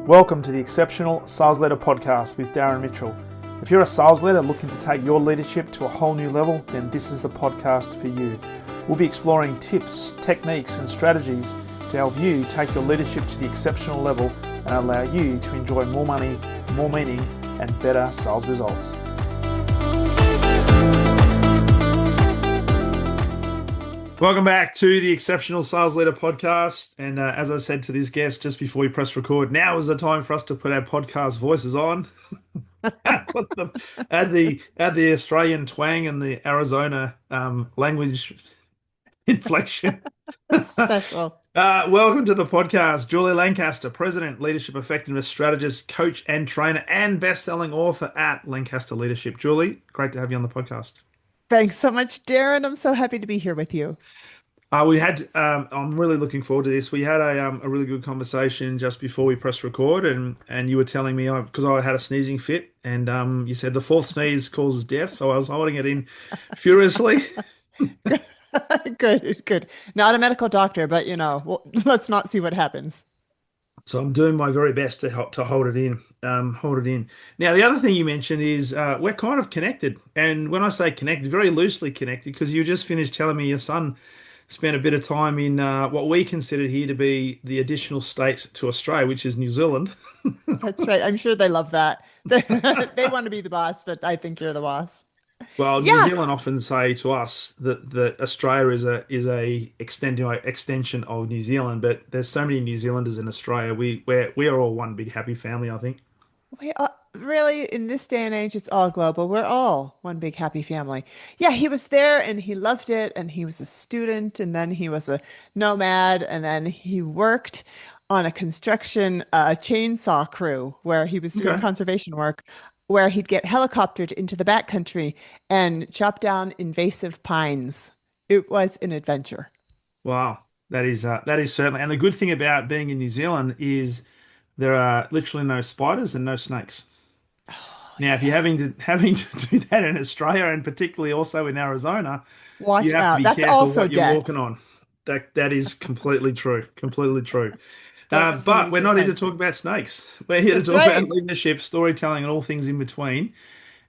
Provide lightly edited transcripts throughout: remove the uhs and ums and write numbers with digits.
Welcome to the Exceptional Sales Leader Podcast with Darren Mitchell. If you're a sales leader looking to take your leadership to a whole new level, then this is the podcast for you. We'll be exploring tips, techniques, and strategies to help you take your leadership to the exceptional level and allow you to enjoy more money, more meaning, and better sales results. Welcome back to the Exceptional Sales Leader Podcast. And as I said to this guest just before we press record, now is the time for us to put our podcast voices on. add the Australian twang and the Arizona language inflection. Special. Welcome to the podcast, Julie Lancaster, President, Leadership Effectiveness Strategist, Coach and Trainer, and best-selling author at Lancaster Leadership. Julie, great to have you on the podcast. Thanks so much, Darren. I'm so happy to be here with you. I'm really looking forward to this. We had a really good conversation just before we pressed record, and you were telling me, because I had a sneezing fit, and you said the fourth sneeze causes death, so I was holding it in furiously. Good. Not a medical doctor, but let's not see what happens. So I'm doing my very best to hold it in. Now, the other thing you mentioned is we're kind of connected. And when I say connected, very loosely connected, because you just finished telling me your son spent a bit of time in what we consider here to be the additional state to Australia, which is New Zealand. That's right. I'm sure they love that. They want to be the boss, but I think you're the boss. Well, Yeah. New Zealand often say to us that Australia is a extension of New Zealand, but there's so many New Zealanders in Australia. We are all one big happy family, I think. We are, really, in this day and age, it's all global. We're all one big happy family. Yeah, he was there and he loved it, and he was a student, and then he was a nomad, and then he worked on a construction chainsaw crew where he was doing Okay. conservation work, where he'd get helicoptered into the backcountry and chop down invasive pines. It was an adventure. Wow, that is certainly. And the good thing about being in New Zealand is there are literally no spiders and no snakes. Now, if you're having to Yes. do that in Australia, and particularly also in Arizona, Watch you have to out. be That's careful also what you're dead. walking on. That is completely true. Completely true. Don't But sneeze we're or not here to fence talk me. about snakes. We're here to That's talk about right. leadership, storytelling, and all things in between.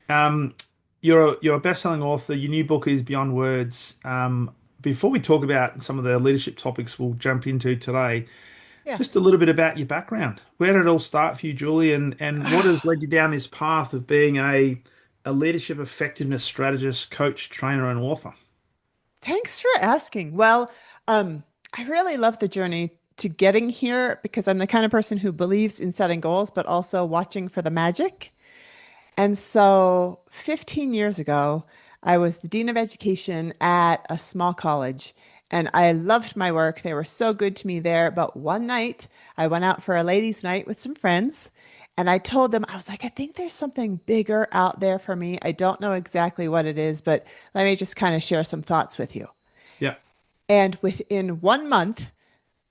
Um, you're a best-selling author. Your new book is Beyond Words. Before we talk about some of the leadership topics we'll jump into today, Yeah. just a little bit about your background. Where did it all start for you, Julie, and what has led you down this path of being a leadership effectiveness strategist, coach, trainer, and author? Thanks for asking. Well, I really love the journey to getting here because I'm the kind of person who believes in setting goals, but also watching for the magic. And so 15 years ago, I was the dean of education at a small college, and I loved my work. They were so good to me there. But one night, I went out for a ladies' night with some friends, and I told them, I was like, I think there's something bigger out there for me. I don't know exactly what it is, but let me just kind of share some thoughts with you. Yeah. And within 1 month,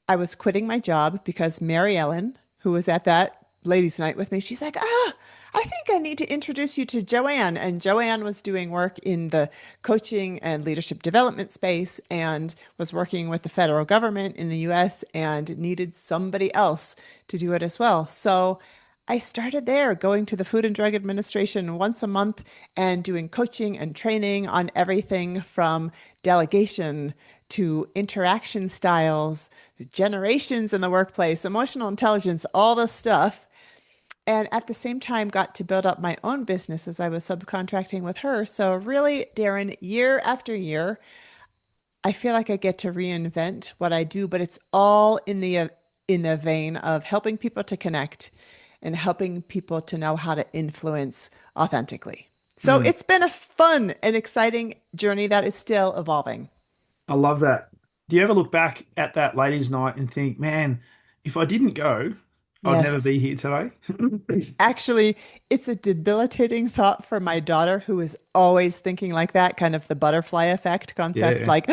I was quitting my job because Mary Ellen, who was at that ladies' night with me, she's like, I think I need to introduce you to Joanne. And Joanne was doing work in the coaching and leadership development space and was working with the federal government in the US and needed somebody else to do it as well. So I started there going to the Food and Drug Administration once a month and doing coaching and training on everything from delegation to interaction styles, generations in the workplace, emotional intelligence, all the stuff. And at the same time, got to build up my own business as I was subcontracting with her. So, really, Darren, year after year, I feel like I get to reinvent what I do, but it's all in the vein of helping people to connect and helping people to know how to influence authentically. So Mm, it's been a fun and exciting journey that is still evolving. I love that. Do you ever look back at that ladies' night and think, man, if I didn't go, I'd never Yes. be here today? Actually, it's a debilitating thought for my daughter, who is always thinking like that, kind of the butterfly effect concept, Yeah. like,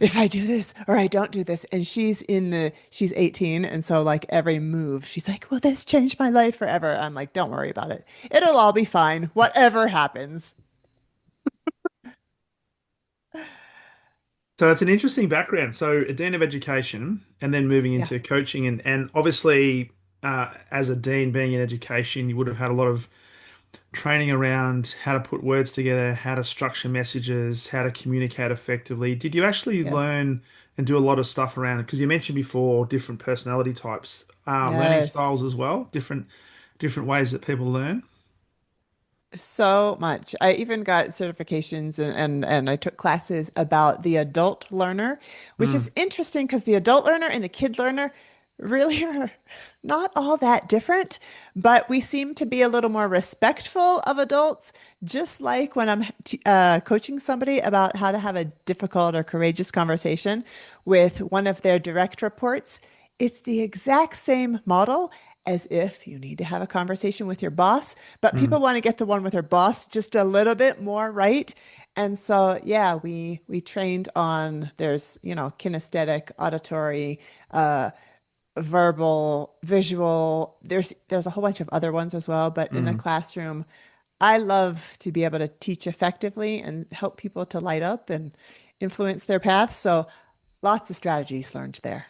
if I do this or I don't do this. And she's 18. And so, like, every move, she's like, will this change my life forever? I'm like, don't worry about it. It'll all be fine, whatever happens. So it's an interesting background. So a dean of education and then moving Yeah. into coaching and obviously as a dean being in education, you would have had a lot of training around how to put words together, how to structure messages, how to communicate effectively. Did you actually Yes. learn and do a lot of stuff around it? Because you mentioned before different personality types, learning Yes. styles as well, different ways that people learn. So much. I even got certifications and I took classes about the adult learner, which is Mm, interesting because the adult learner and the kid learner really are not all that different, but we seem to be a little more respectful of adults, just like when I'm coaching somebody about how to have a difficult or courageous conversation with one of their direct reports. It's the exact same model as if you need to have a conversation with your boss, but mm. people want to get the one with their boss just a little bit more right. And so, yeah, we trained on there's, kinesthetic, auditory, verbal, visual. There's a whole bunch of other ones as well, but in the Mm. classroom, I love to be able to teach effectively and help people to light up and influence their path. So, lots of strategies learned there.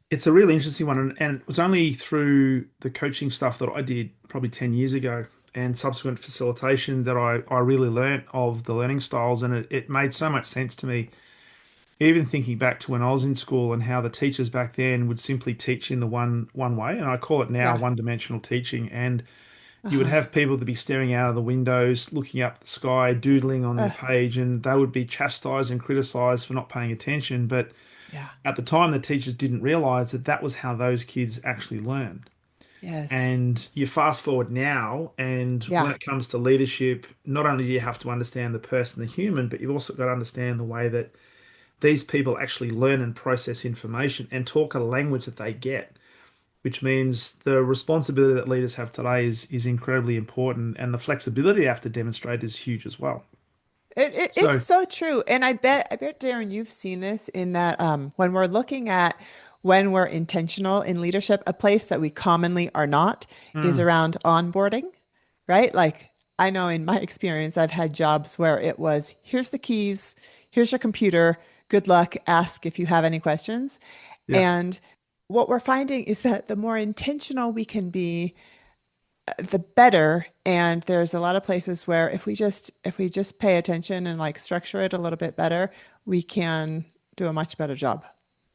It's a really interesting one, and it was only through the coaching stuff that I did probably 10 years ago and subsequent facilitation that I really learnt of the learning styles, and it made so much sense to me. Even thinking back to when I was in school and how the teachers back then would simply teach in the one way, and I call it now Yeah. one-dimensional teaching, and you would Uh-huh. have people to be staring out of the windows, looking up the sky, doodling on their Uh, page, and they would be chastised and criticized for not paying attention. But yeah. at the time, the teachers didn't realize that that was how those kids actually learned. Yes. And you fast forward now, and when Yeah. it comes to leadership, not only do you have to understand the person, the human, but you've also got to understand the way that these people actually learn and process information and talk a language that they get, which means the responsibility that leaders have today is incredibly important, and the flexibility they have to demonstrate is huge as well. It's So, so true. And I bet Darren, you've seen this in that when we're looking at when we're intentional in leadership, a place that we commonly are not is mm, around onboarding, right? Like I know in my experience, I've had jobs where it was, here's the keys, here's your computer, good luck, ask if you have any questions. yeah, And what we're finding is that the more intentional we can be, the better. And there's a lot of places where if we just pay attention and like structure it a little bit better, we can do a much better job.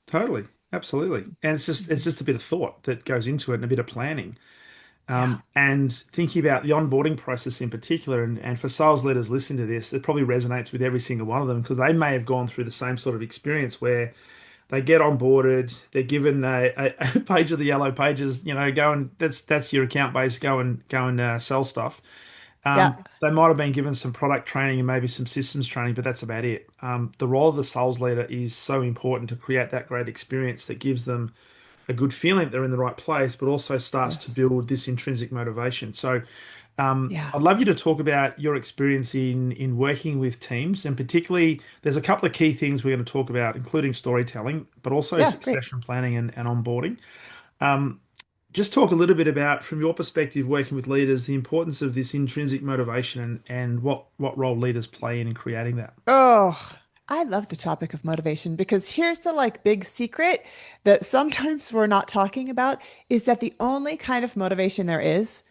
totally, absolutely. And it's Mhm. just a bit of thought that goes into it and a bit of planning. Yeah. And thinking about the onboarding process in particular, and for sales leaders listening to this, it probably resonates with every single one of them because they may have gone through the same sort of experience where they get onboarded, they're given a page of the yellow pages, go and that's your account base, go and sell stuff. Yeah. They might have been given some product training and maybe some systems training, but that's about it. The role of the sales leader is so important to create that great experience that gives them a good feeling that they're in the right place, but also starts to Yes. build this intrinsic motivation. So, Yeah. I'd love you to talk about your experience in working with teams, and particularly, there's a couple of key things we're going to talk about, including storytelling, but also Yeah. Great. succession planning and onboarding. Just talk a little bit about, from your perspective, working with leaders, the importance of this intrinsic motivation and what role leaders play in creating that. Oh, I love the topic of motivation because here's the like big secret that sometimes we're not talking about is that the only kind of motivation there is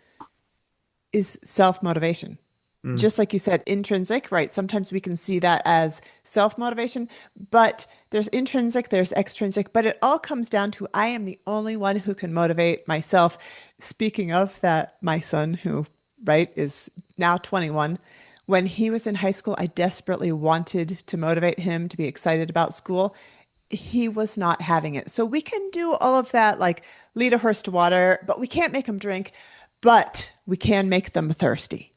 self-motivation. Mm, Just like you said, intrinsic, right? Sometimes we can see that as self-motivation, but there's intrinsic, there's extrinsic, but it all comes down to I am the only one who can motivate myself. Speaking of that, my son, who, right, is now 21, when he was in high school, I desperately wanted to motivate him to be excited about school. He was not having it. So we can do all of that, like lead a horse to water, but we can't make them drink, but we can make them thirsty.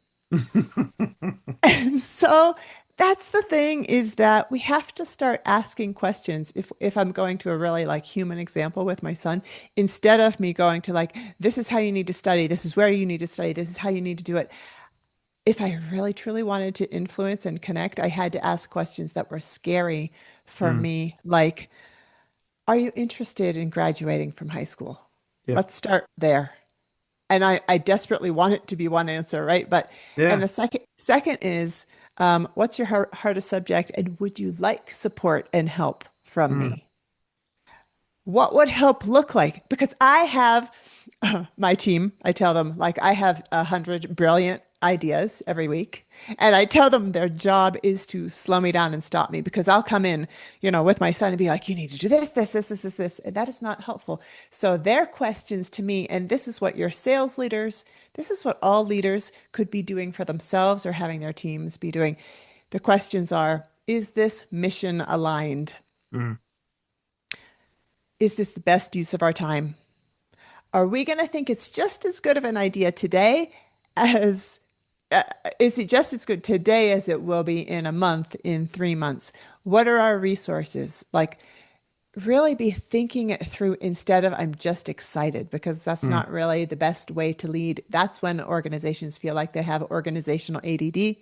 And so that's the thing is that we have to start asking questions. If I'm going to a really like human example with my son, instead of me going to like, this is how you need to study, this is where you need to study, this is how you need to do it. If I really truly wanted to influence and connect, I had to ask questions that were scary for mm, me, like, are you interested in graduating from high school? yeah, Let's start there. And I desperately want it to be one answer, right? But and yeah. the second is what's your hardest subject, and would you like support and help from Mm. me? what would help look like? Because I have my team, I tell them, like, I have 100 brilliant ideas every week. And I tell them their job is to slow me down and stop me because I'll come in, with my son and be like, you need to do this, this, this, this, this, this. And that is not helpful. So their questions to me, and this is what your sales leaders, this is what all leaders could be doing for themselves or having their teams be doing. The questions are, is this mission aligned? Mm. Is this the best use of our time? Are we going to think it's just as good of an idea today as, is it just as good today as it will be in a month, in 3 months? What are our resources? Like, really be thinking it through instead of I'm just excited, because that's Mm. not really the best way to lead. That's when organizations feel like they have organizational ADD.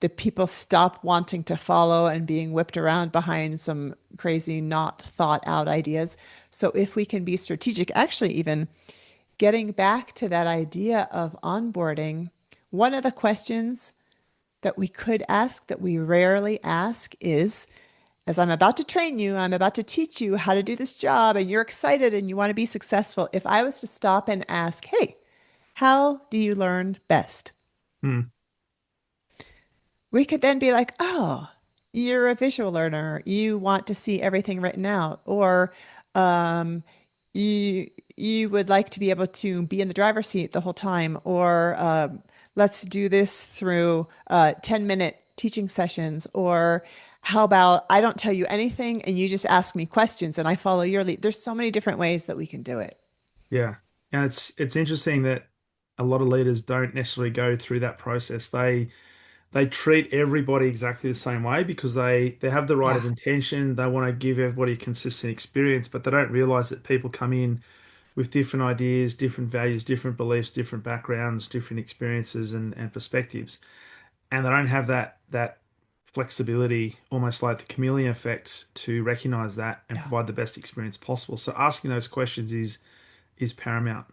The people stop wanting to follow and being whipped around behind some crazy, not thought out ideas. So if we can be strategic, actually, even getting back to that idea of onboarding, one of the questions that we could ask that we rarely ask is, as I'm about to train you, I'm about to teach you how to do this job, and you're excited and you want to be successful. If I was to stop and ask, hey, how do you learn best? Mm. We could then be like, oh, you're a visual learner. You want to see everything written out. Or um, you would like to be able to be in the driver's seat the whole time. Or let's do this through 10-minute teaching sessions. Or how about I don't tell you anything and you just ask me questions and I follow your lead. There's so many different ways that we can do it. Yeah. And it's interesting that a lot of leaders don't necessarily go through that process. They treat everybody exactly the same way because they have the right Yeah. of intention. They want to give everybody a consistent experience, but they don't realize that people come in with different ideas, different values, different beliefs, different backgrounds, different experiences and perspectives. And they don't have that flexibility, almost like the chameleon effect, to recognize that and Yeah. provide the best experience possible. So asking those questions is paramount.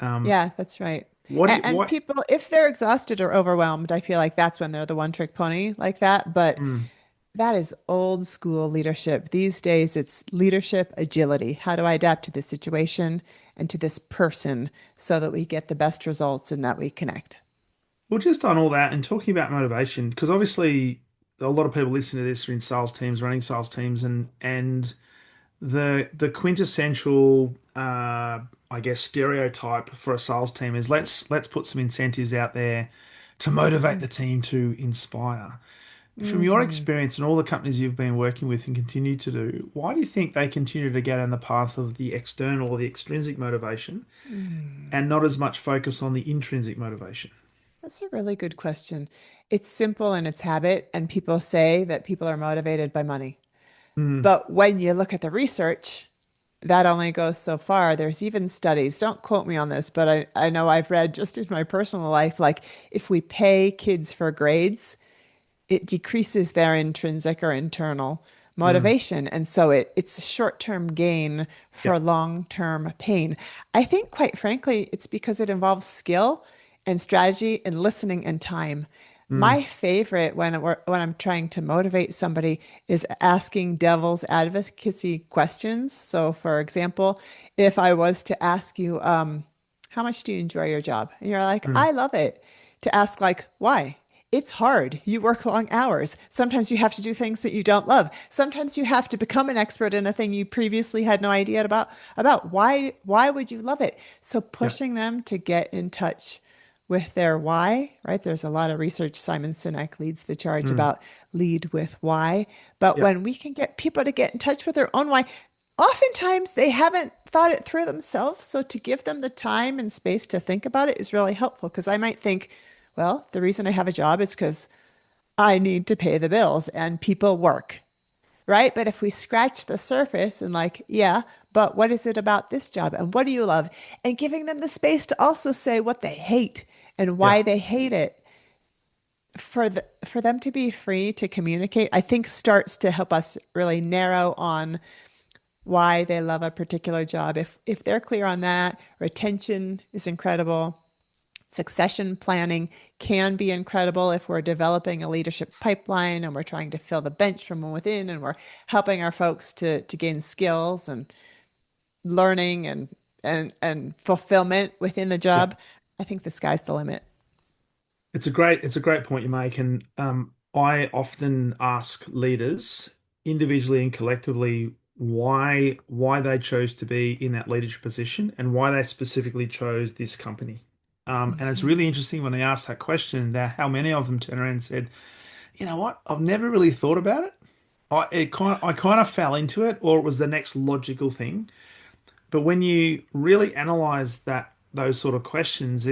Um, Yeah, that's right. what do And what people, if they're exhausted or overwhelmed, I feel like that's when they're the one trick pony like that. But mm, that is old school leadership. These days, it's leadership agility. How do I adapt to this situation and to this person so that we get the best results and that we connect? well, just on all that and talking about motivation, because obviously a lot of people listening to this are in sales teams, running sales teams, and the quintessential I guess stereotype for a sales team is let's put some incentives out there to motivate Mm. the team to inspire. From your Mm. experience and all the companies you've been working with and continue to do, why do you think they continue to go down the path of the external or the extrinsic motivation Mm. and not as much focus on the intrinsic motivation? That's a really good question. It's simple in its habit, and people say that people are motivated by money. Mm, But when you look at the research, that only goes so far. There's even studies, don't quote me on this, but I know I've read just in my personal life, like if we pay kids for grades, it decreases their intrinsic or internal mm, motivation. And so it's a short-term gain for yep. long-term pain. I think, quite frankly, it's because it involves skill and strategy and listening and time. Mm, My favorite when I'm trying to motivate somebody is asking devil's advocacy questions. So, for example, if I was to ask you, how much do you enjoy your job? And you're like, mm, I love it. To ask like, why? It's hard. You work long hours. Sometimes you have to do things that you don't love. Sometimes you have to become an expert in a thing you previously had no idea about. Why would you love it? So yep. pushing them to get in touch with their why, right? There's a lot of research. Simon Sinek leads the charge Mm, about lead with why. But yep. when we can get people to get in touch with their own why, oftentimes they haven't thought it through themselves. So to give them the time and space to think about it is really helpful because I might think, well, the reason I have a job is because I need to pay the bills and people work, right? But if we scratch the surface and like, yeah, but what is it about this job and what do you love? And giving them the space to also say what they hate and Yeah. why they hate it for them to be free to communicate, I think starts to help us really narrow on why they love a particular job. If they're clear on that, retention is incredible. Succession planning can be incredible if we're developing a leadership pipeline and we're trying to fill the bench from within and we're helping our folks to gain skills. And learning and fulfillment within the Yeah. job, I think the sky's the limit. It's a great point you make, and I often ask leaders individually and collectively why they chose to be in that leadership position and why they specifically chose this company. And it's Mhm. really interesting when they ask that question that how many of them turn around and said, you know what, I've never really thought about it. I kind of fell into it, or it was the next logical thing. But when you really analyze those sort of questions,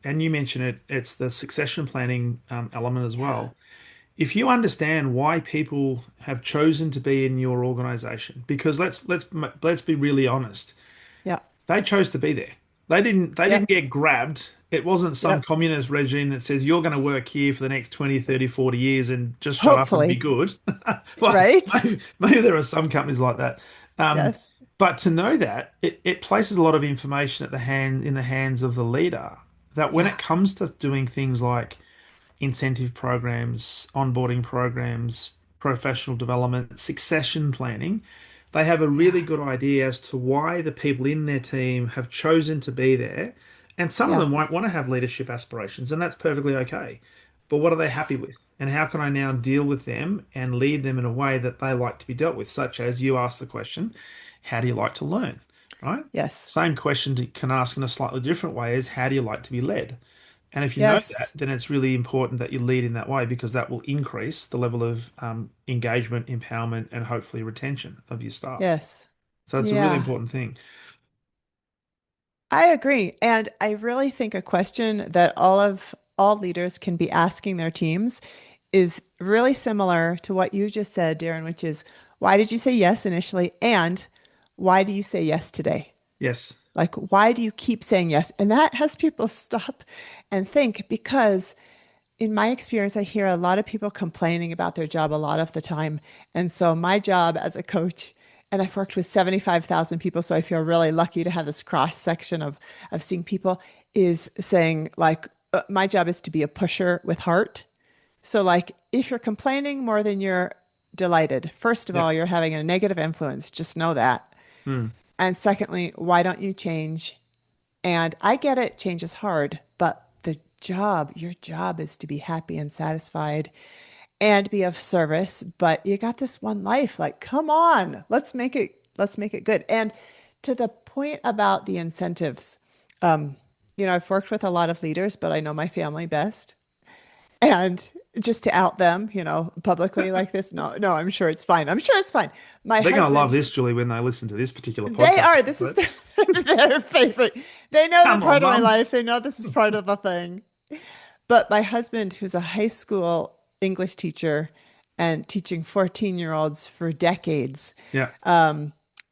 and you mention it, it's the succession planning element as Yeah. well. If you understand why people have chosen to be in your organization, because let's be really honest, Yeah. they chose to be there. They didn't Yep. get grabbed. It wasn't some Yep. communist regime that says you're going to work here for the next 20, 30, 40 years and just shut up and be Hopefully. good. Well, Right? maybe there are some companies like that. Yes. But to know that, it places a lot of information in the hands of the leader that when Yeah. it comes to doing things like incentive programs, onboarding programs, professional development, succession planning, they have a really Yeah. good idea as to why the people in their team have chosen to be there. And some of Yeah. them won't want to have leadership aspirations, and that's perfectly okay. But what are they happy with? And how can I now deal with them and lead them in a way that they like to be dealt with? Such as you ask the question, how do you like to learn? Right? Yes. Same question you can ask in a slightly different way is how do you like to be led? And if you know that, Yes. then it's really important that you lead in that way because that will increase the level of engagement, empowerment, and hopefully retention of your staff. Yes. So it's a really Yeah. important thing. I agree. And I really think a question that all leaders can be asking their teams is really similar to what you just said, Darren, which is why did you say yes initially? And why do you say yes today? Yes. Like, why do you keep saying yes? And that has people stop and think because in my experience, I hear a lot of people complaining about their job a lot of the time. And so my job as a coach, and I've worked with 75,000 people, so I feel really lucky to have this cross section of seeing people, is saying like, my job is to be a pusher with heart. So like, if you're complaining more than you're delighted, first of Yep. all, you're having a negative influence. Just know that. Mm. And secondly, why don't you change? And I get it, change is hard, but your job is to be happy and satisfied and be of service. But you got this one life. Like, come on, let's make it good. And to the point about the incentives, I've worked with a lot of leaders, but I know my family best. And just to out them, publicly like this, no, no, I'm sure it's fine. I'm sure it's fine. My They're going to love husband, this, Julie, when they listen to this particular they podcast are. This is episode. their favorite. They know the Come on, part of my Mum. life. They know this is part of the thing. But my husband, who's a high school English teacher and teaching 14-year-olds for decades, Yeah.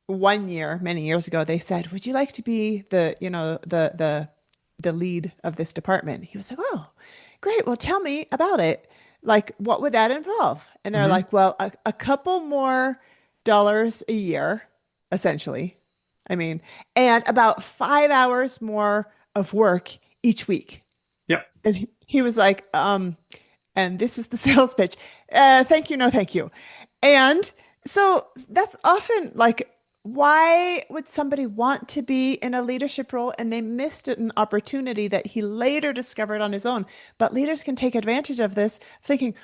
one year, many years ago, they said, "Would you like to be the lead of this department?" He was like, "Oh, great. Well, tell me about it. Like, what would that involve?" And they're Hmm. like, "Well, a couple more dollars a year, essentially. I mean, and about 5 hours more of work each week." Yep. And he was like, and this is the sales pitch. Thank you, no, thank you. And so that's often like, why would somebody want to be in a leadership role and they missed an opportunity that he later discovered on his own? But leaders can take advantage of this, thinking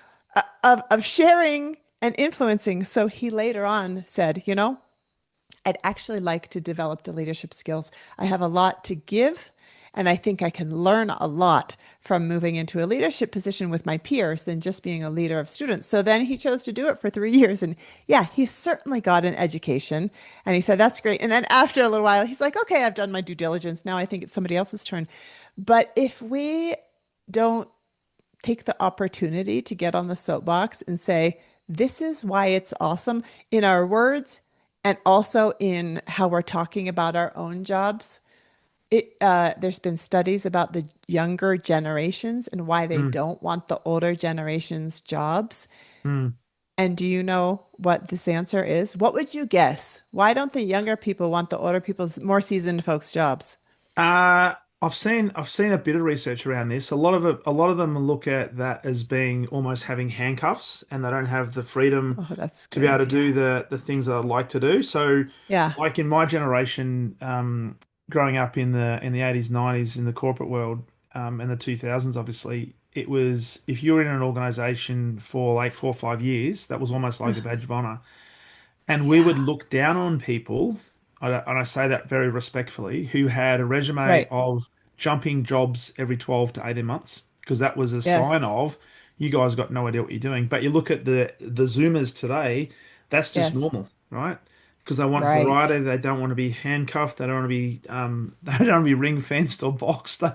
of sharing and influencing. So he later on said, I'd actually like to develop the leadership skills. I have a lot to give, and I think I can learn a lot from moving into a leadership position with my peers than just being a leader of students. So then he chose to do it for 3 years. And yeah, he certainly got an education. And he said, that's great. And then after a little while, he's like, okay, I've done my due diligence. Now I think it's somebody else's turn. But if we don't take the opportunity to get on the soapbox and say, this is why it's awesome in our words and also in how we're talking about our own jobs. There's been studies about the younger generations and why they Mm. don't want the older generation's jobs. Mm. And do you know what this answer is? What would you guess? Why don't the younger people want the older people's more seasoned folks' jobs? I've seen a bit of research around this. A lot of them look at that as being almost having handcuffs, and they don't have the freedom Oh, that's to be able to good. do Yeah. the things that I'd like to do. So, Yeah. like in my generation, growing up in the 80s, 90s in the corporate world, and the 2000s, obviously, it was if you were in an organization for like 4 or 5 years, that was almost like a badge of honor. And we would Yeah. look down on people, and I say that very respectfully, who had a resume Right. of jumping jobs every 12 to 18 months, because that was a sign Yes. of you guys got no idea what you're doing. But you look at the Zoomers today, that's just Yes. normal, right? Because they want Right. variety, they don't want to be handcuffed, they don't want to be they don't want to be ring fenced or boxed. They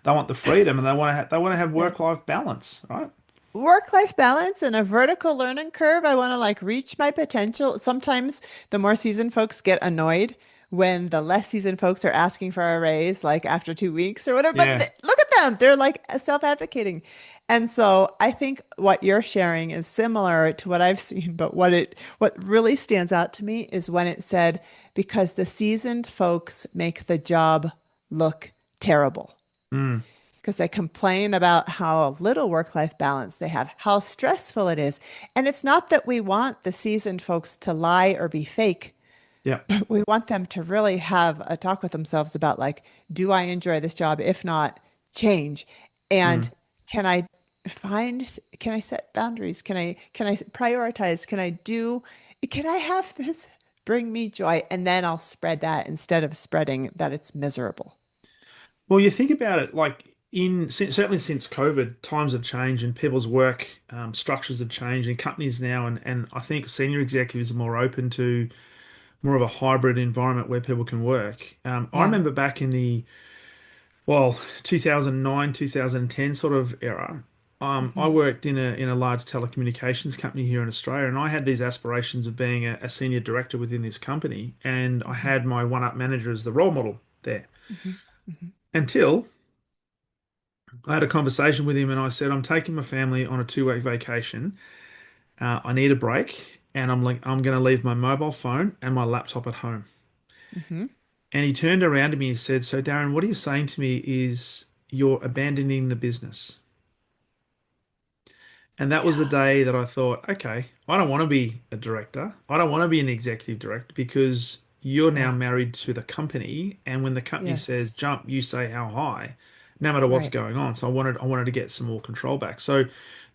want the freedom, and they want to have Yeah. work-life balance, right? Work-life balance and a vertical learning curve. I want to like reach my potential. Sometimes the more seasoned folks get annoyed when the less seasoned folks are asking for a raise, like after 2 weeks or whatever. But Yeah. look at them. They're like self-advocating. And so I think what you're sharing is similar to what I've seen, but what really stands out to me is when it said, because the seasoned folks make the job look terrible Mm. because they complain about how little work-life balance they have, how stressful it is. And it's not that we want the seasoned folks to lie or be fake, Yeah. but we want them to really have a talk with themselves about like, do I enjoy this job? If not, change. And Mm. can I can I set boundaries? Can I prioritize? Can I have this bring me joy? And then I'll spread that instead of spreading that it's miserable. Well, you think about it, like certainly since COVID, times have changed and people's work structures have changed in companies now, and I think senior executives are more open to more of a hybrid environment where people can work. I Yeah. remember back in the 2009, 2010 sort of era. I Hmm. worked in a large telecommunications company here in Australia, and I had these aspirations of being a senior director within this company, and I Hmm. had my one-up manager as the role model there Hmm. Hmm. until I had a conversation with him and I said, I'm taking my family on a 2 week vacation. I need a break. And I'm like, I'm going to leave my mobile phone and my laptop at home. Hmm. And he turned around to me and said, So, Darren, what are you saying to me is you're abandoning the business. And that was the Yeah. day that I thought, okay, I don't want to be a director. I don't want to be an executive director because you're now Yeah. married to the company. And when the company says Yes. jump, you say how high, no matter what's Right. going on. So I wanted to get some more control back. So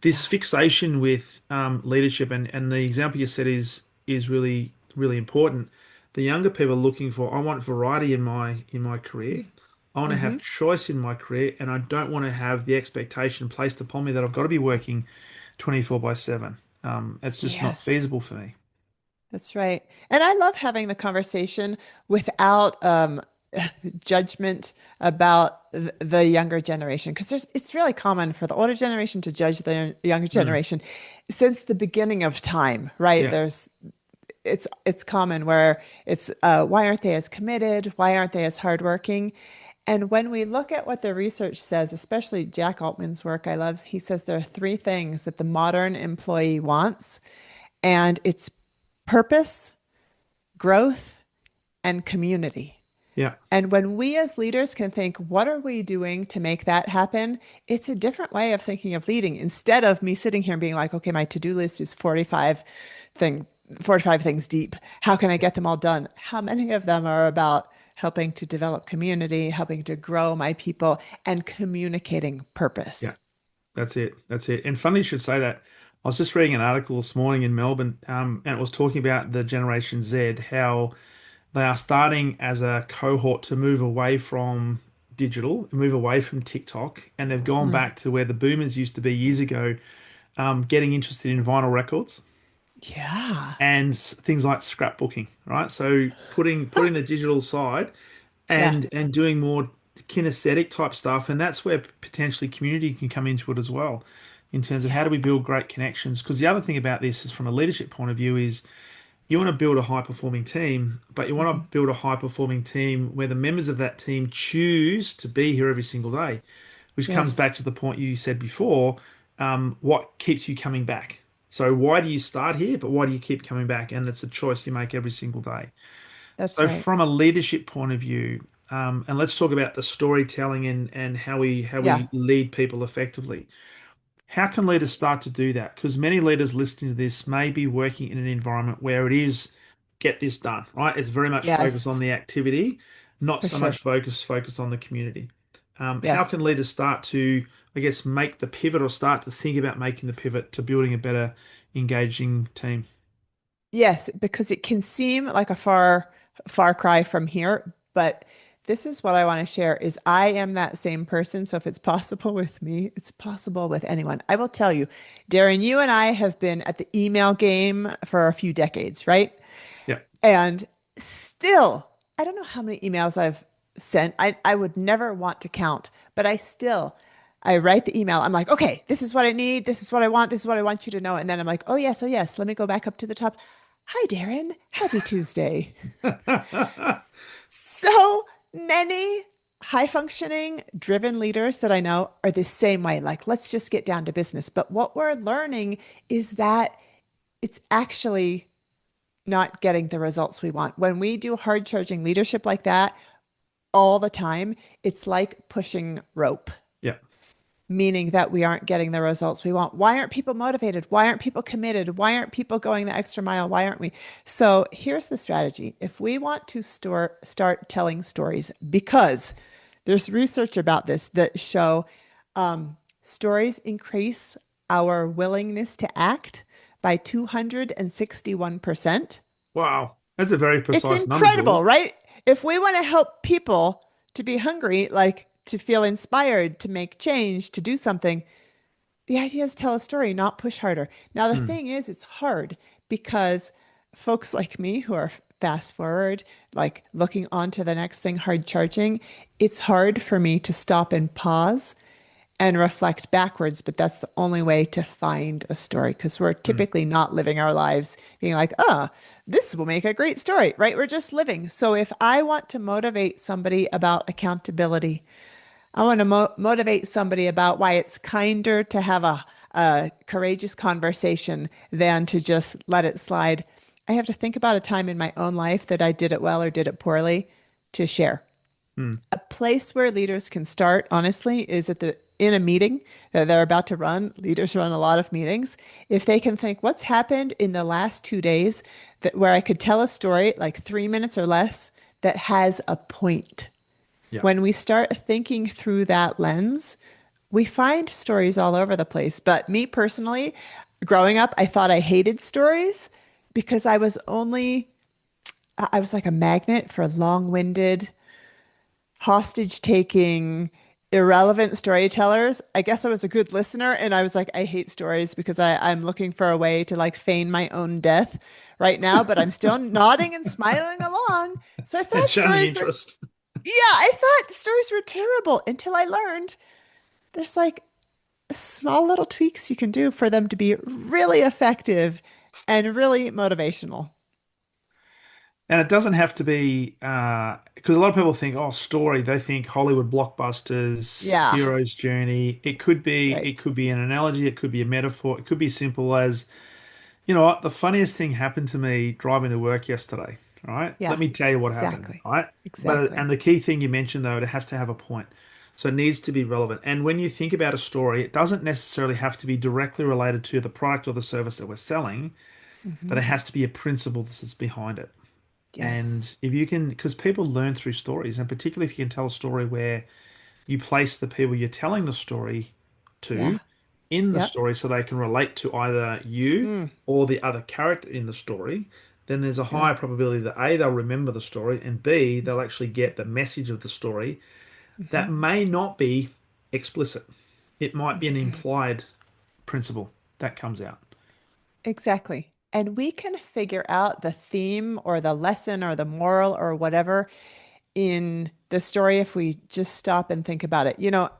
this fixation with leadership and the example you said is really, really important. The younger people are looking for, I want variety in my career. I want to Hmm. have choice in my career, and I don't want to have the expectation placed upon me that I've got to be working 24 by 7. It's just not Yes. feasible for me. That's right. And I love having the conversation without judgment about the younger generation because it's really common for the older generation to judge the younger Mm, generation since the beginning of time, right? yeah, It's common where it's why aren't they as committed? Why aren't they as hardworking? And when we look at what the research says, especially Jack Altman's work, I love, he says there are three things that the modern employee wants, and it's purpose, growth, and community. yeah, And when we as leaders can think, what are we doing to make that happen? It's a different way of thinking of leading. Instead of me sitting here and being like, okay, my to-do list is things, 45 things deep. How can I get them all done? How many of them are about helping to develop community, helping to grow my people, and communicating yeah. purpose? That's it. That's it. And funny you should say that. I was just reading an article this morning in Melbourne, and it was talking about the Generation Z, how they are starting as a cohort to move away from digital, move away from TikTok, and they've gone Mm. back to where the boomers used to be years ago, getting interested in vinyl records Yeah. and things like scrapbooking, right? So putting the digital side Yeah. and doing more kinesthetic type stuff, and that's where potentially community can come into it as well, in terms of how Yeah. do we build great connections. Because the other thing about this is from a leadership point of view is you want to build a high performing team, but you want Hmm. to build a high performing team where the members of that team choose to be here every single day, which comes Yes. back to the point you said before. What keeps you coming back? So why do you start here, but why do you keep coming back? And it's a choice you make every single day. That's So right. from a leadership point of view, and let's talk about the storytelling and how Yeah. we lead people effectively. How can leaders start to do that? Because many leaders listening to this may be working in an environment where it is get this done, right? It's very much focused on Yes, the activity, not for so sure. much focused on the community. How Yes. can leaders start to, I guess, make the pivot or start to think about making the pivot to building a better, engaging team? Yes, because it can seem like a far cry from here, but this is what I want to share is I am that same person. So if it's possible with me, it's possible with anyone. I will tell you, Darren, you and I have been at the email game for a few decades, right? Yeah. And still, I don't know how many emails I've sent. I would never want to count, but I write the email. I'm like, okay, this is what I need. This is what I want. This is what I want you to know. And then I'm like, oh yes. Let me go back up to the top. Hi, Darren. Happy Tuesday. So many high functioning, driven leaders that I know are the same way. Like, let's just get down to business. But what we're learning is that it's actually not getting the results we want. When we do hard charging leadership like that all the time, it's like pushing rope, Yeah. meaning that we aren't getting the results we want. Why aren't people motivated? Why aren't people committed? Why aren't people going the extra mile? Why aren't we? So here's the strategy. If we want to start telling stories, because there's research about this that show stories increase our willingness to act by 261%. Wow. That's a very It's precise number, incredible, Julie. right? If we want to help people to be hungry, like to feel inspired, to make change, to do something, the idea is tell a story, not push harder. Now, the Hmm. thing is, it's hard because folks like me who are fast forward, like looking on to the next thing, hard charging, it's hard for me to stop and pause and reflect backwards, but that's the only way to find a story because we're Hmm. typically not living our lives being like, this will make a great story, right? We're just living. So if I want to motivate somebody about accountability, I want to motivate somebody about why it's kinder to have a courageous conversation than to just let it slide. I have to think about a time in my own life that I did it well or did it poorly to share. Hmm. A place where leaders can start, honestly, is at the in a meeting that they're about to run. Leaders run a lot of meetings. If they can think, what's happened in the last 2 days that where I could tell a story like 3 minutes or less that has a point. Yeah. When we start thinking through that lens, we find stories all over the place. But me personally, growing up, I thought I hated stories because I was like a magnet for long-winded, hostage taking, irrelevant storytellers. I guess I was a good listener and I was like, I hate stories because I'm looking for a way to like feign my own death right now, but I'm still nodding and smiling along. So I And thought showing stories were, interest. yeah, I thought stories were terrible until I learned there's like small little tweaks you can do for them to be really effective and really motivational. And it doesn't have to be because a lot of people think, oh, story. They think Hollywood blockbusters, Yeah, hero's journey. It right. could be an analogy. It could be a metaphor. It could be simple as, you know what? The funniest thing happened to me driving to work yesterday. All right, let Yeah, me tell you what happened. exactly. All right, but and Exactly. the key thing you mentioned though, it has to have a point. So it needs to be relevant. And when you think about a story, it doesn't necessarily have to be directly related to the product or the service that we're selling, but Hmm. it has to be a principle that's behind it. And Yes. if you can, because people learn through stories, and particularly if you can tell a story where you place the people you're telling the story Yeah. to in the Yep. story so they can relate to either you Mm. or the other character in the story, then there's a Yeah. higher probability that A, they'll remember the story, and B, they'll actually get the message of the story that Hmm. may not be explicit. It might be an Okay. implied principle that comes out. Exactly. And we can figure out the theme or the lesson or the moral or whatever in the story if we just stop and think about it.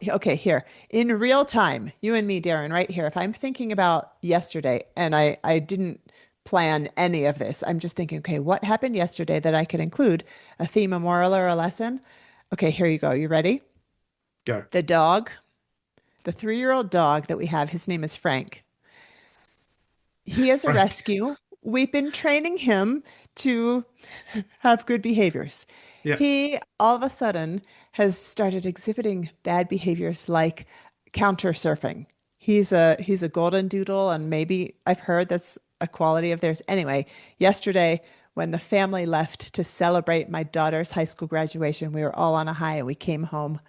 Okay, here in real time, you and me, Darren, right here. If I'm thinking about yesterday and I didn't plan any of this, I'm just thinking, okay, what happened yesterday that I could include a theme, a moral, or a lesson? Okay, here you go. You ready? Go. The dog, the 3-year-old dog that we have, his name is Frank. He is a Frank. rescue. we've been training him to have good behaviors. Yeah. He all of a sudden has started exhibiting bad behaviors like counter surfing. He's a golden doodle, and maybe I've heard that's a quality of theirs. Anyway, yesterday when the family left to celebrate my daughter's high school graduation, we were all on a high and we came home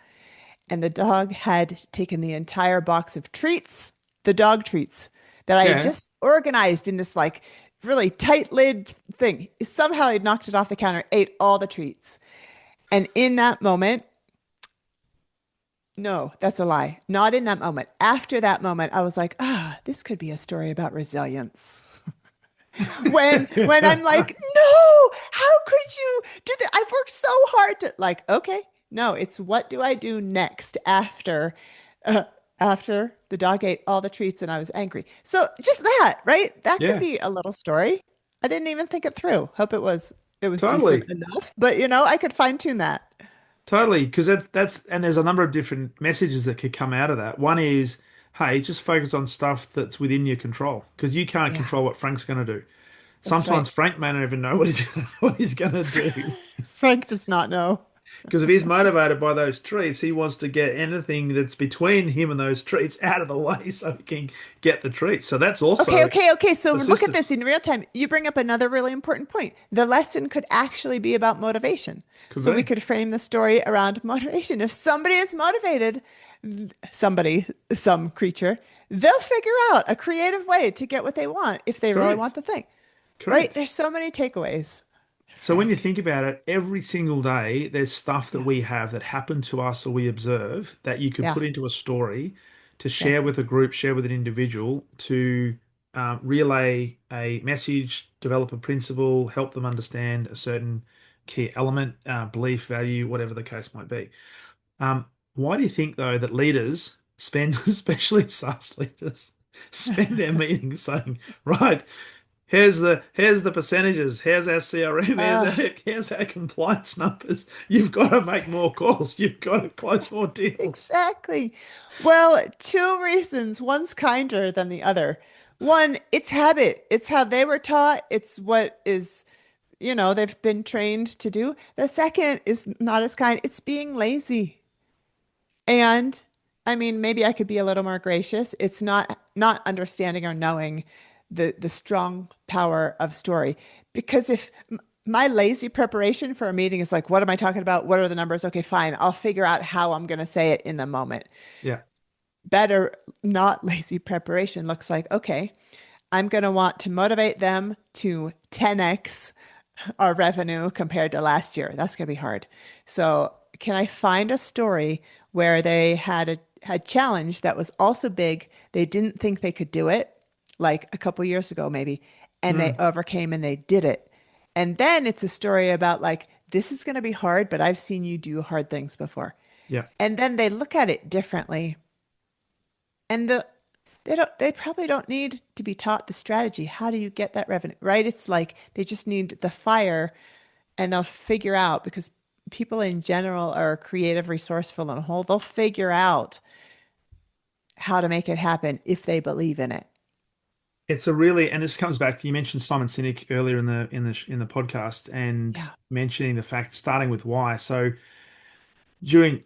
and the dog had taken the entire box of treats, the dog treats that I had Yeah. just organized in this like really tight lid thing. Somehow he knocked it off the counter, ate all the treats. And in that moment, no, that's a lie. Not in that moment. After that moment, I was like, this could be a story about resilience. When I'm like, no, how could you do that? I've worked so hard to like, okay, no, it's what do I do next uh, after the dog ate all the treats and I was angry. So just that, right? That could Yeah. be a little story. I didn't even think it through. Hope it was decent Totally. enough, but I could fine tune that. Totally. Because that's and there's a number of different messages that could come out of that. One is, hey, just focus on stuff that's within your control because you can't Yeah, control what Frank's going to do. that's right. Sometimes Frank may not even know what he's going to do. Frank does not know. Because if he's motivated by those treats, he wants to get anything that's between him and those treats out of the way so he can get the treats. So that's Okay, also okay, okay. So look at this persistence. in real time. You bring up another really important point. The lesson could actually be about motivation. Could So we be. could frame the story around motivation. If somebody is motivated, somebody, some creature, they'll figure out a creative way to get what they want if they really want Correct. the thing. Right? Correct. There's so many takeaways. So when you Frank. think about it, every single day there's stuff that Yeah. we have that happen to us or we observe that you could Yeah. put into a story to share Exactly. with a group, share with an individual to relay a message, develop a principle, help them understand a certain key element, belief, value, whatever the case might be. Um, why do you think though that leaders spend, especially SaaS leaders, spend their meetings saying, right, here's the percentages. Here's our CRM. Uh, Here's our compliance numbers. You've got to make more calls. You've got to close more deals. exactly. Well, two reasons. One's kinder than the other. One, it's habit. It's how they were taught. It's what is, they've been trained to do. The second is not as kind. It's being lazy. And I mean, maybe I could be a little more gracious. It's not understanding or knowing the strong power of story. Because if my lazy preparation for a meeting is like, what am I talking about? What are the numbers? Okay, fine. I'll figure out how I'm going to say it in the moment. Yeah, Better not lazy preparation looks like, okay, I'm going to want to motivate them to 10x our revenue compared to last year. That's going to be hard. So, can I find a story where they had challenge that was also big? They didn't think they could do it, like a couple years ago maybe, and they mm, overcame and they did it. And then it's a story about like this is going to be hard, but I've seen you do hard things before. yeah. And then they look at it differently. And they probably don't need to be taught the strategy. How do you get that revenue? Right? It's like they just need the fire and they'll figure out because people in general are creative, resourceful, and whole. They'll figure out how to make it happen if they believe in it. It's a really, and this comes back. You mentioned Simon Sinek earlier in the podcast, and Yeah. mentioning the fact starting with why. So during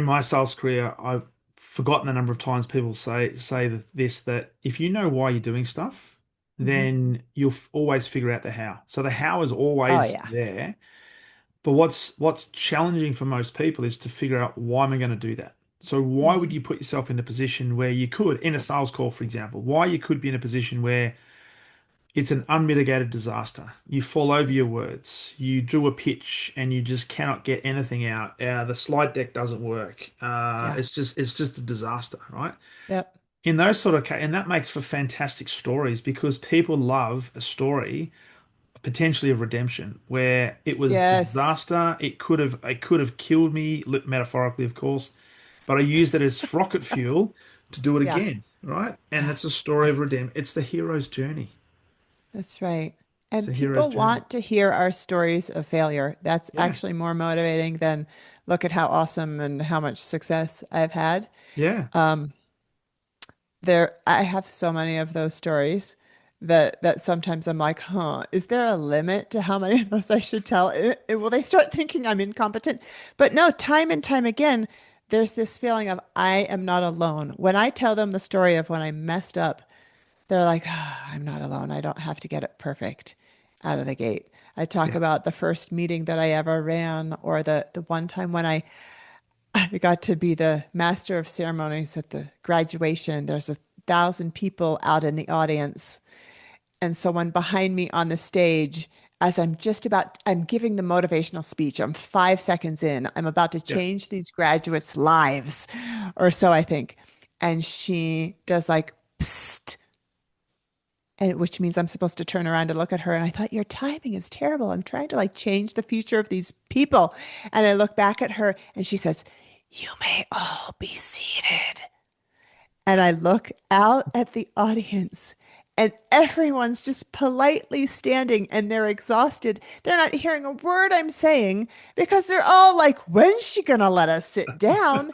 my sales career, I've forgotten the number of times people say that if you know why you're doing stuff, Hmm. then you'll always figure out the how. So the how is Oh, always yeah. there. But what's challenging for most people is to figure out why am I going to do that? So why would Hmm. you put yourself in a position where you could, in a sales call, for example, why you could be in a position where it's an unmitigated disaster. You fall over your words. You do a pitch and you just cannot get anything out. The slide deck doesn't work. Yeah. It's just a disaster, right? Yep. In those sort of and that makes for fantastic stories because people love a story potentially of redemption where it was the Yes. disaster. It could have killed me, metaphorically, of course, but I used it as rocket fuel to do it Yeah. again, right? And Yeah. that's a story of Right. redemption. It's the hero's journey. That's right. It's And the hero's people journey. want to hear our stories of failure. That's Yeah. actually more motivating than look at how awesome and how much success I've had. Yeah. I have so many of those stories. that sometimes I'm like, huh, is there a limit to how many of those I should tell? Will they start thinking I'm incompetent? But no, time and time again, there's this feeling of I am not alone. When I tell them the story of when I messed up, they're like, "Ah, I'm not alone. I don't have to get it perfect out of the gate." I talk Yeah. about the first meeting that I ever ran, or the one time when I got to be the master of ceremonies at the graduation. There's 1,000 people out in the audience. And someone behind me on the stage, as I'm giving the motivational speech. I'm 5 seconds in. I'm about to Yeah. change these graduates' lives, or so I think. And she does like, psst, which means I'm supposed to turn around and look at her. And I thought, your timing is terrible. I'm trying to like change the future of these people. And I look back at her and she says, "You may all be seated." And I look out at the audience and everyone's just politely standing and they're exhausted. They're not hearing a word I'm saying because they're all like, when's she going to let us sit down? And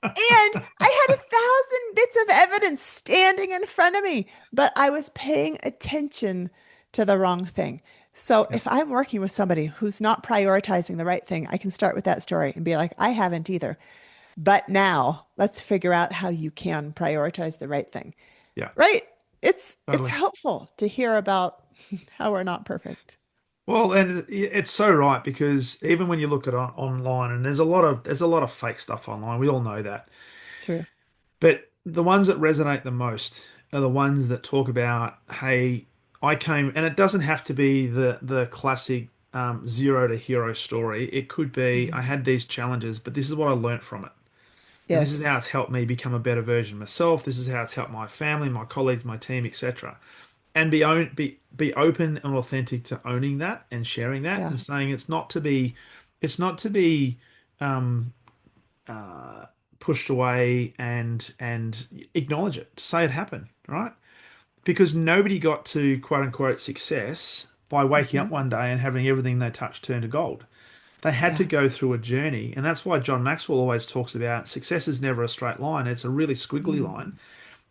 I had 1,000 bits of evidence standing in front of me, but I was paying attention to the wrong thing. So Yeah. if I'm working with somebody who's not prioritizing the right thing, I can start with that story and be like, I haven't either. But now let's figure out how you can prioritize the right thing. Yeah. Right? It's Totally. helpful to hear about how we're not perfect. Well, and it's so right because even when you look at online, and there's a lot of fake stuff online. We all know that. True. But the ones that resonate the most are the ones that talk about, hey, I came, and it doesn't have to be the classic zero to hero story. It could be I Mhm. had these challenges, but this is what I learned from it. And this is how Yes. it's helped me become a better version of myself. This is how it's helped my family, my colleagues, my team, etc. And be open and authentic to owning that and sharing that Yeah. and saying it's not to be um, uh, pushed away and acknowledge it. Say it happened, right? Because nobody got to quote unquote success by waking up Hmm. one day and having everything they touched turn to gold. They had to Yeah. go through a journey, and that's why John Maxwell always talks about success is never a straight line. It's a really squiggly line,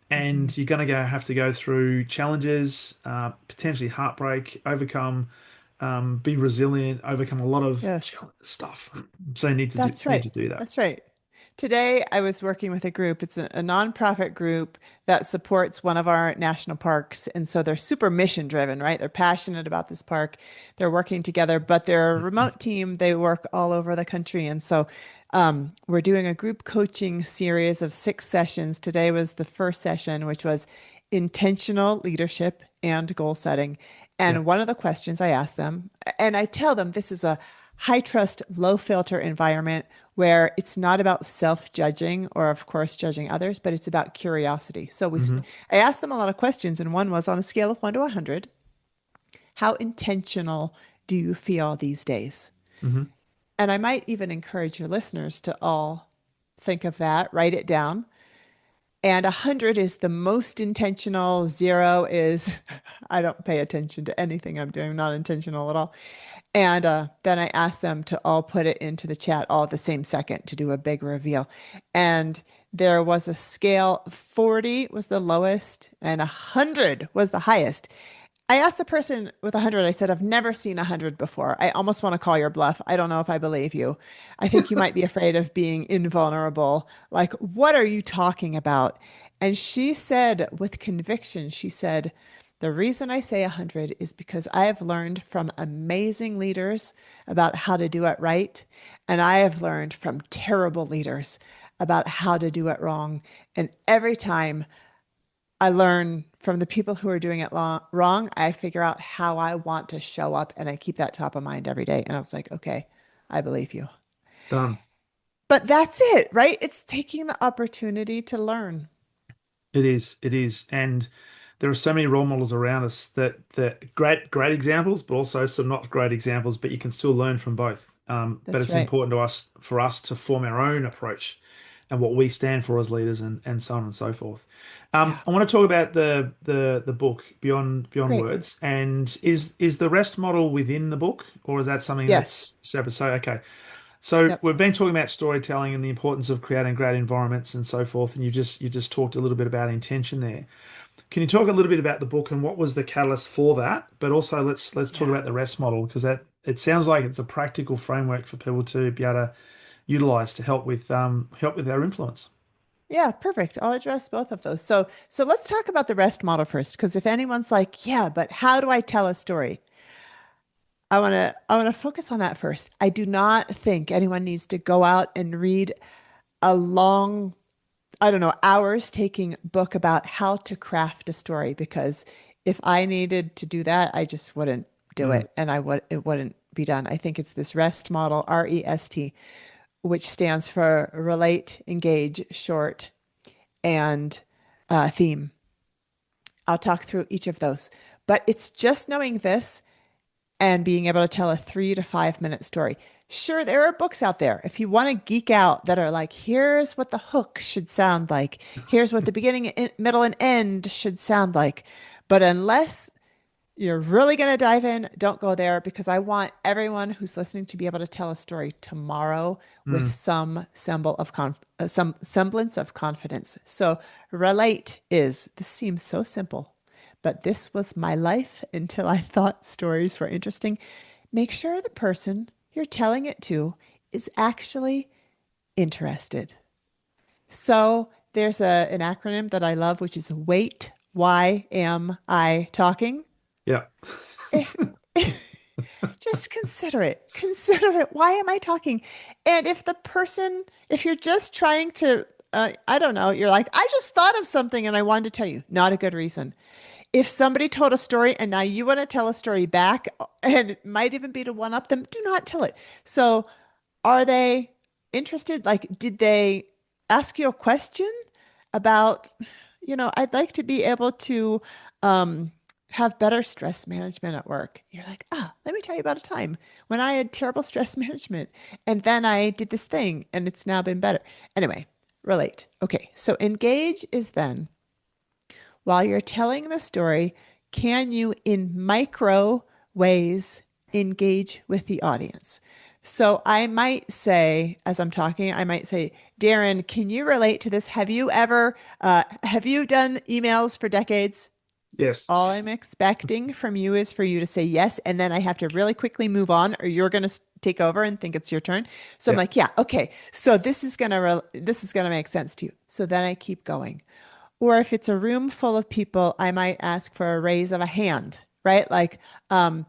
Mm-hmm. and you're going to have to go through challenges, potentially heartbreak, overcome, be resilient, overcome a lot of Yes. stuff. So you need to do That's need right. to do that. That's right. Today, I was working with a group. It's a nonprofit group that supports one of our national parks. And so they're super mission driven, right? They're passionate about this park. They're working together, but they're a remote team. They work all over the country. And so we're doing a group coaching series of 6 sessions. Today was the first session, which was intentional leadership and goal setting. Yeah. And one of the questions I ask them, and I tell them this is a high trust, low filter environment where it's not about self judging or, of course, judging others, but it's about curiosity. So Hmm. I asked them a lot of questions, and one was on a scale of 1 to 100, how intentional do you feel these days? Hmm. And I might even encourage your listeners to all think of that, write it down. And 100 is the most intentional. Zero is I don't pay attention to anything I'm doing, I'm not intentional at all. And then I asked them to all put it into the chat all at the same second to do a big reveal. And there was a scale. 40 was the lowest and 100 was the highest. I asked the person with 100, I said, I've never seen 100 before. I almost want to call your bluff. I don't know if I believe you. I think you might be afraid of being invulnerable. Like, what are you talking about? And she said, with conviction, she said, the reason I say 100 is because I have learned from amazing leaders about how to do it right. And I have learned from terrible leaders about how to do it wrong. And every time I learn from the people who are doing it wrong. I figure out how I want to show up and I keep that top of mind every day. And I was like, okay, I believe you. Done. But that's it, right? It's taking the opportunity to learn. It is. It is. And there are so many role models around us that great examples, but also some not great examples, but you can still learn from both. But That's it's right. important to us for us to form our own approach and what we stand for as leaders and so on and so forth. Yeah. I want to talk about the book Beyond Great. Words. And is the rest model within the book, or is that something Yes. that's separate? So okay. So Yep. we've been talking about storytelling and the importance of creating great environments and so forth, and you just talked a little bit about intention there. Can you talk a little bit about the book and what was the catalyst for that? But also let's talk Yeah. about the rest model because that it sounds like it's a practical framework for people to be able to utilize to help with their influence. Yeah, perfect. I'll address both of those. So let's talk about the rest model first, because if anyone's like, yeah, but how do I tell a story? I want to focus on that first. I do not think anyone needs to go out and read a long, I don't know, hours taking book about how to craft a story, because if I needed to do that, I just wouldn't do Mm, it, and it wouldn't be done. I think it's this REST model, REST, which stands for relate, engage, short, and theme. I'll talk through each of those. But it's just knowing this and being able to tell a 3 to 5 minute story. Sure, there are books out there if you want to geek out that are like, here's what the hook should sound like, here's what the beginning, middle, and end should sound like. But unless you're really going to dive in, don't go there, because I want everyone who's listening to be able to tell a story tomorrow with mm. some semblance of confidence. So relate is, this seems so simple, but this was my life until I thought stories were interesting. Make sure the person you're telling it to is actually interested. So there's an acronym that I love, which is WAIT. Why am I talking? Yeah. If just consider it. Consider it. Why am I talking? And if you're just trying to, I don't know, you're like, I just thought of something and I wanted to tell you, not a good reason. If somebody told a story and now you want to tell a story back, and it might even be to one up them, do not tell it. So, are they interested? Like, did they ask you a question about, I'd like to be able to um, have better stress management at work. You're like, let me tell you about a time when I had terrible stress management and then I did this thing and it's now been better. Anyway, relate. Okay, so engage is then while you're telling the story, can you, in micro ways, engage with the audience? So I might say, as I'm talking, I might say, Darren, can you relate to this? Have you done emails for decades? Yes. All I'm expecting from you is for you to say yes, and then I have to really quickly move on, or you're going to take over and think it's your turn. So I'm Yeah. like, yeah, okay. So this is gonna make sense to you. So then I keep going. Or if it's a room full of people, I might ask for a raise of a hand, right? Like, um,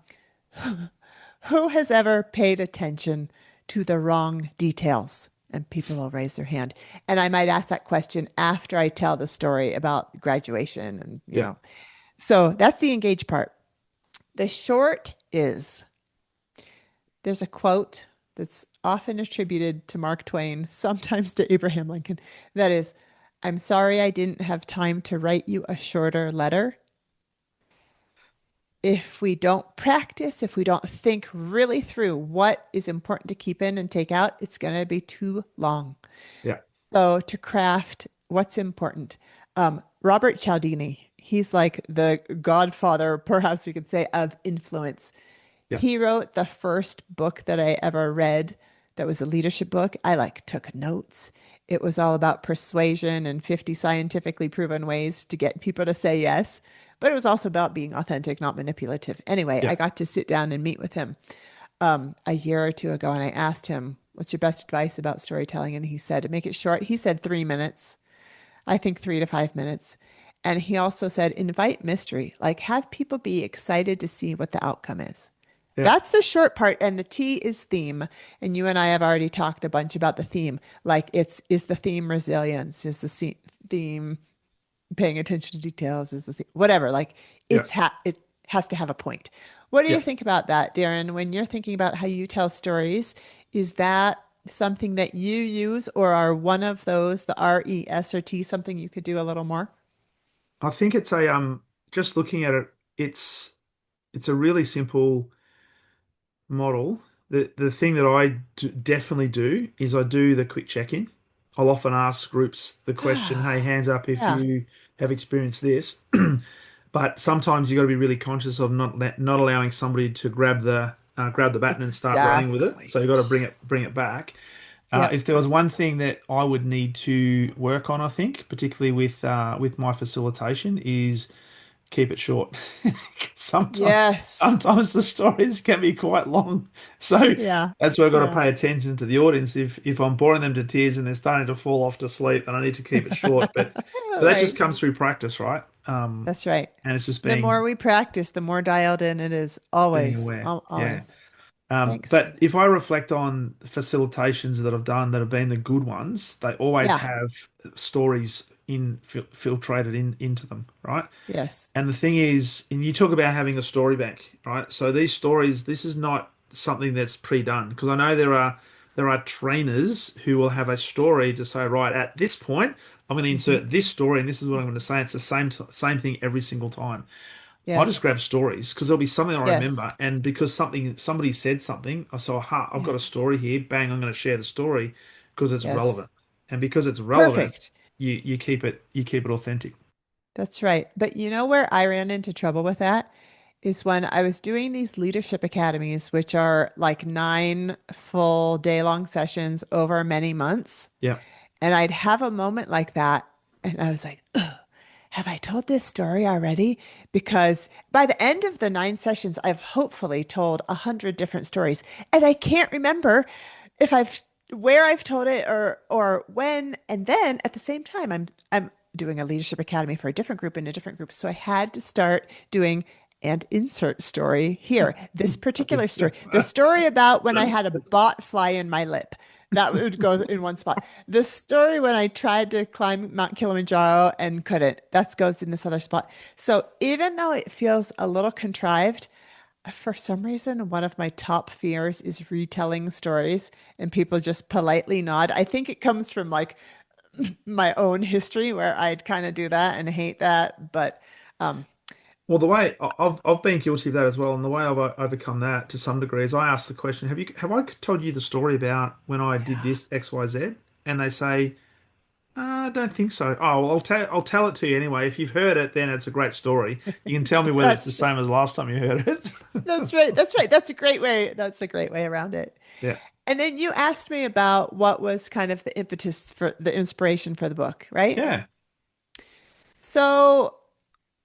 who has ever paid attention to the wrong details? And people will raise their hand. And I might ask that question after I tell the story about graduation and, Yeah. So that's the engage part. The short is, there's a quote that's often attributed to Mark Twain, sometimes to Abraham Lincoln. That is, I'm sorry I didn't have time to write you a shorter letter. If we don't practice, if we don't think really through what is important to keep in and take out, it's going to be too long. Yeah. So, to craft what's important, Robert Cialdini, he's like the godfather, perhaps we could say, of influence. Yeah. He wrote the first book that I ever read that was a leadership book. I like took notes. It was all about persuasion and 50 scientifically proven ways to get people to say yes. But it was also about being authentic, not manipulative. Anyway, Yeah. I got to sit down and meet with him a year or two ago, and I asked him, what's your best advice about storytelling? And he said, to make it short, he said 3 minutes. I think 3 to 5 minutes. And he also said, invite mystery, like have people be excited to see what the outcome is. Yeah. That's the short part. And the T is theme. And you and I have already talked a bunch about the theme. Like is the theme resilience? Is the theme paying attention to details? Is the theme, whatever. Like Yeah. it has to have a point. What do you Yeah. think about that, Darren? When you're thinking about how you tell stories, is that something that you use, or are one of those, the R, E, S, or T, something you could do a little more? I think it's a just looking at it, it's a really simple model. The thing that definitely do is I do the quick check-in. I'll often ask groups the question, hey, hands up if Yeah, you have experienced this. But sometimes you got to be really conscious of not allowing somebody to grab the baton and start running with it. So you exactly. got to bring it back. Yep. If there was one thing that I would need to work on, I think, particularly with my facilitation, is keep it short. Sometimes, Yes. sometimes the stories can be quite long, so Yeah. that's where I've got to Yeah. pay attention to the audience. If I'm boring them to tears and they're starting to fall off to sleep, then I need to keep it short. But that just Right. comes through practice, right? That's right. And it's just The more being we practice, the more dialed in it is. being Always. aware. Yeah. Always. Thanks. But if I reflect on facilitations that I've done that have been the good ones, they always Yeah. have stories filtrated into them, right? Yes. And the thing is, and you talk about having a story bank, right? So these stories, this is not something that's pre-done because I know there are trainers who will have a story to say, right, at this point, I'm going to Hmm. insert this story and this is what I'm going to say. It's the same thing every single time. I just Yes. grab stories because there'll be something I Yes. remember, and because somebody said something, I saw, ha, I've Yeah. got a story here. Bang, I'm going to share the story because it's Yes. relevant, and because it's relevant, Perfect. you keep it authentic. That's right. But you know where I ran into trouble with that is when I was doing these leadership academies, which are like 9 full day-long sessions over many months. Yeah. And I'd have a moment like that. And I was like, ugh, have I told this story already? Because by the end of the 9 sessions, I've hopefully told 100 different stories. And I can't remember if I've where I've told it or when. And then at the same time, I'm doing a leadership academy for a different group in a different group. So I had to start doing and insert story here. This particular story, the story about when I had a bot fly in my lip. That would go in one spot. The story when I tried to climb Mount Kilimanjaro and couldn't, that goes in this other spot. So even though it feels a little contrived, for some reason, one of my top fears is retelling stories and people just politely nod. I think it comes from like my own history where I'd kind of do that and hate that. But um, Well, the way I've been guilty of that as well, and the way I've overcome that to some degree is I ask the question, have I told you the story about when I did yeah, this X, Y, Z? And they say, I don't think so. Oh, well, I'll tell it to you anyway. If you've heard it, then it's a great story. You can tell me whether it's the that's same as last time you heard it. that's right. That's right. That's a great way. That's a great way around it. Yeah. And then you asked me about what was kind of the impetus for the inspiration for the book, right? Yeah. So,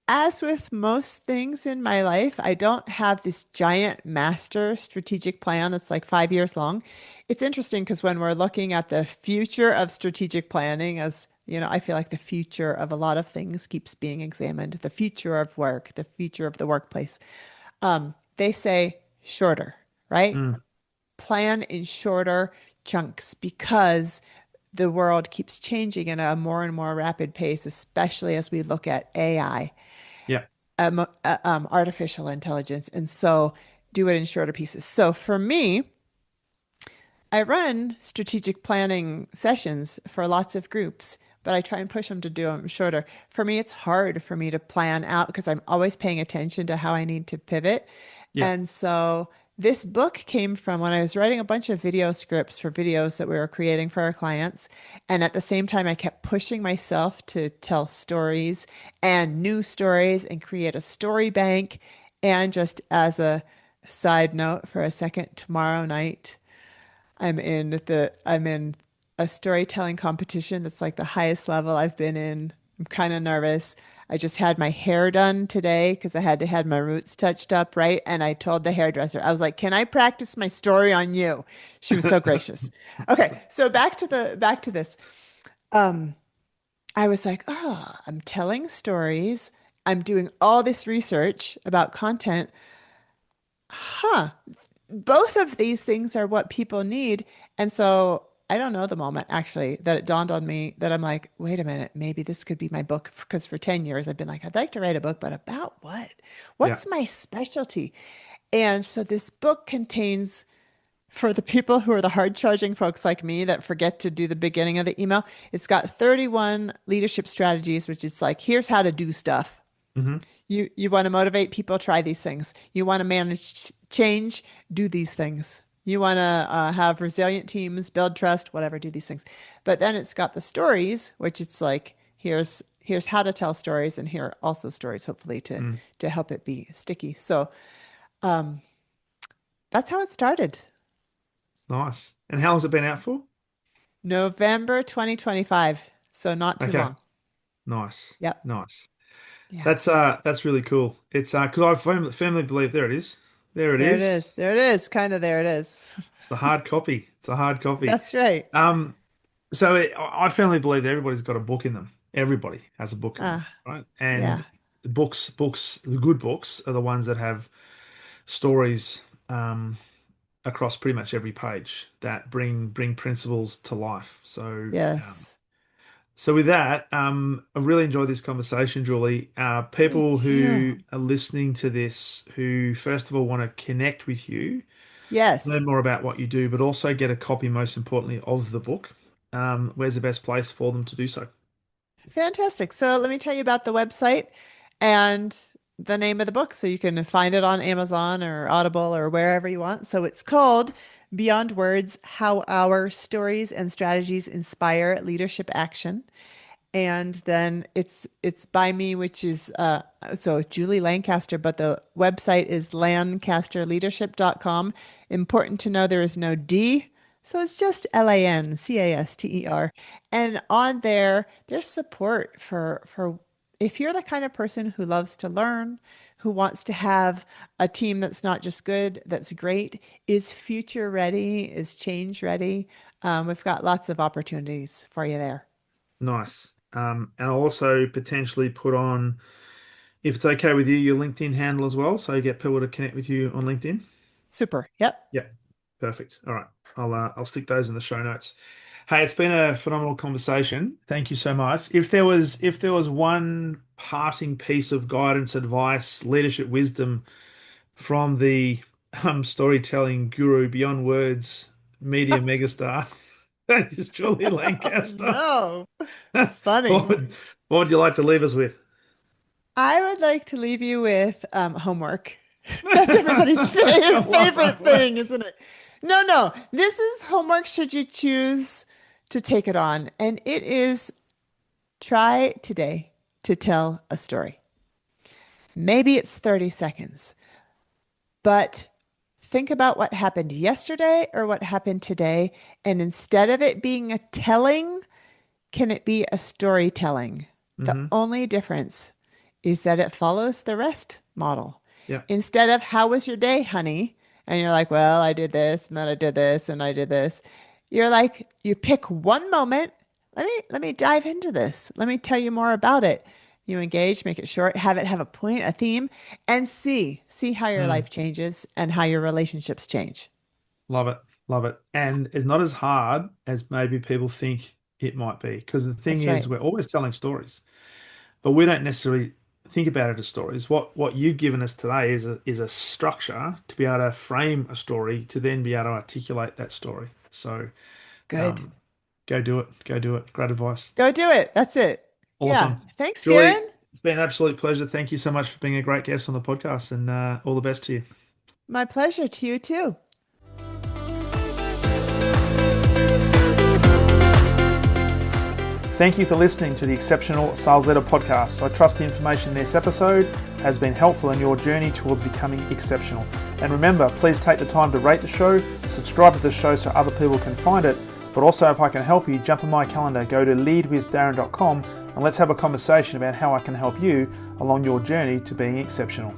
as with most things in my life, I don't have this giant master strategic plan that's like 5 years long. It's interesting because when we're looking at the future of strategic planning, as you know, I feel like the future of a lot of things keeps being examined, the future of work, the future of the workplace. They say shorter, right? Mm, Plan in shorter chunks because the world keeps changing at a more and more rapid pace, especially as we look at AI, yeah. artificial intelligence. And so do it in shorter pieces. So for me, I run strategic planning sessions for lots of groups, but I try and push them to do them shorter. For me, it's hard for me to plan out because I'm always paying attention to how I need to pivot. Yeah. And so this book came from when I was writing a bunch of video scripts for videos that we were creating for our clients. And at the same time, I kept pushing myself to tell stories and new stories and create a story bank. And just as a side note for a second, tomorrow night, I'm in a storytelling competition that's like the highest level I've been in. I'm kind of nervous. I just had my hair done today because I had to have my roots touched up, right? And I told the hairdresser, I was like, "Can I practice my story on you?" She was so gracious. Okay, so back to this. Um, I was like, "Oh, I'm telling stories. I'm doing all this research about content. Huh, both of these things are what people need." And so I don't know the moment actually that it dawned on me that I'm like, wait a minute, maybe this could be my book. Because for 10 years, I've been like, I'd like to write a book, but about what? Yeah. What's my specialty? And so this book contains, for the people who are the hard charging folks like me that forget to do the beginning of the email, it's got 31 leadership strategies, which is like, here's how to do stuff. Hmm. You want to motivate people, try these things. You want to manage change, do these things. You want to have resilient teams, build trust, whatever, do these things. But then it's got the stories, which it's like here's how to tell stories, and here are also stories, hopefully Mm, to help it be sticky. So that's how it started. nice. And how long's it been out for? November 2025. So not too Okay. long. Nice. Yep. Nice. Yeah. That's really cool. It's because I firmly believe there it is. There it There it is. is. There it is. Kind of there it is. It's the hard copy. It's the hard copy. That's right. Um, I firmly believe that everybody's got a book in them. Everybody has a book in them, Ah, right? And yeah. the good books are the ones that have stories across pretty much every page that bring principles to life. Yes. So with that, I really enjoyed this conversation, Julie. Me People who too. are listening to this, who first of all want to connect with you, Yes. learn more about what you do, but also get a copy, most importantly, of the book. Where's the best place for them to do so? Fantastic. So let me tell you about the website and the name of the book so you can find it on Amazon or Audible or wherever you want. So it's called Beyond Words: How Our Stories and Strategies Inspire Leadership Action. And then it's by me, which is so Julie Lancaster, but the website is lancasterleadership.com. Important to know there is no D, so it's just Lancaster. And on there, there's support for if you're the kind of person who loves to learn, who wants to have a team that's not just good, that's great, is future ready, is change ready. We've got lots of opportunities for you there. Nice. And I'll also potentially put on, if it's okay with you, your LinkedIn handle as well, so you get people to connect with you on LinkedIn. Super. Yep. Yeah, perfect. All right, I'll stick those in the show notes. Hey, it's been a phenomenal conversation. Thank you so much. If there was one parting piece of guidance, advice, leadership wisdom from the storytelling guru beyond words, media megastar, that is Julie Lancaster. No, What funny. would, what would you like to leave us with? I would like to leave you with homework. That's everybody's What favorite homework? thing, isn't it? No, no. This is homework should you choose to take it on. And it is try today to tell a story. Maybe it's 30 seconds, but think about what happened yesterday or what happened today. And instead of it being a telling, can it be a storytelling? The Hmm. only difference is that it follows the rest model. Yeah. Instead of how was your day, honey? And you're like, well, I did this and then I did this and I did this. You're like, you pick one moment. Let me dive into this. Let me tell you more about it. You engage, make it short, have it have a point, a theme, and see how your Mm. life changes and how your relationships change. Love it. Love it. And it's not as hard as maybe people think it might be. Because the thing That's is, right. we're always telling stories, but we don't necessarily think about it as stories. What you've given us today is a structure to be able to frame a story to then be able to articulate that story. So Good. um, go do it. Go do it. Great advice. Go do it. That's it. Yeah. Awesome. Thanks, Julie, Darren. it's been an absolute pleasure. Thank you so much for being a great guest on the podcast and all the best to you. My pleasure to you too. Thank you for listening to the Exceptional Sales Leader podcast. I trust the information in this episode has been helpful in your journey towards becoming exceptional. And remember, please take the time to rate the show, subscribe to the show so other people can find it. But also, if I can help you, jump on my calendar, go to leadwithdarren.com and let's have a conversation about how I can help you along your journey to being exceptional.